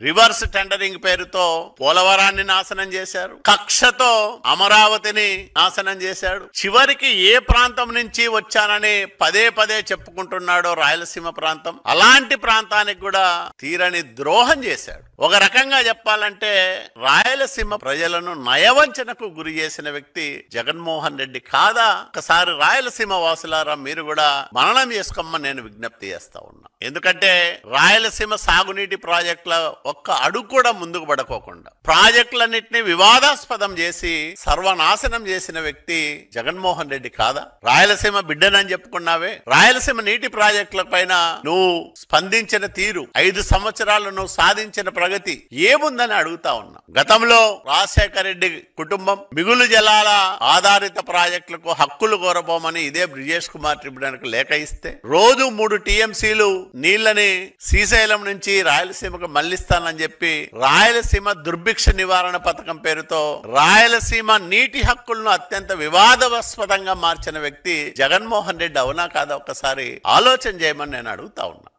Reverse tendering పేరుతో పోలవరాన్ని నాశనం చేశారు. కక్షతో అమరావతిని నాశనం చేశాడు. చివరికి ఏ ప్రాంతం నుంచి వచ్చానని పదే పదే చెప్పుకుంటున్నాడో రాయలసీమ ప్రాంతం, అలాంటి ప్రాంతానికి కూడా తీరని ద్రోహం చేశాడు. ఒక రకంగా చెప్పాలంటే రాయలసీమ ప్రజలను నయవంచనకు గురి చేసిన వ్యక్తి జగన్మోహన్ రెడ్డి కాదా? ఒకసారి రాయలసీమ వాసులారా మీరు కూడా మననం చేసుకోమని నేను విజ్ఞప్తి చేస్తా ఉన్నా. ఎందుకంటే రాయలసీమ సాగునీటి ప్రాజెక్టుల ఒక్క అడుగు కూడా ముందుకు పడుకోకుండా ప్రాజెక్టులన్నింటినీ వివాదాస్పదం చేసి సర్వనాశనం చేసిన వ్యక్తి జగన్మోహన్ రెడ్డి కాదా? రాయలసీమ బిడ్డనని చెప్పుకున్నావే, రాయలసీమ నీటి ప్రాజెక్టుల పైన నువ్వు స్పందించిన తీరు, 5 సంవత్సరాలు నువ్వు సాధించిన ప్రగతి ఏముందని అడుగుతా ఉన్నా. గతంలో రాజశేఖర రెడ్డి కుటుంబం మిగులు జలాల ఆధారిత ప్రాజెక్టులకు హక్కులు కోరబోమని ఇదే బ్రిజేష్ కుమార్ ట్రిబ్యునల్కి లేఖ ఇస్తే రోజు 3 టీఎంసీలు నీళ్లని శ్రీశైలం నుంచి రాయలసీమకు మళ్లిస్తానని చెప్పి రాయలసీమ దుర్భిక్ష నివారణ పథకం పేరుతో రాయలసీమ నీటి హక్కులను అత్యంత వివాదాస్పదంగా మార్చిన వ్యక్తి జగన్మోహన్ రెడ్డి అవునా కాదా? ఒక్కసారి ఆలోచన చేయమని నేను అడుగుతా ఉన్నా.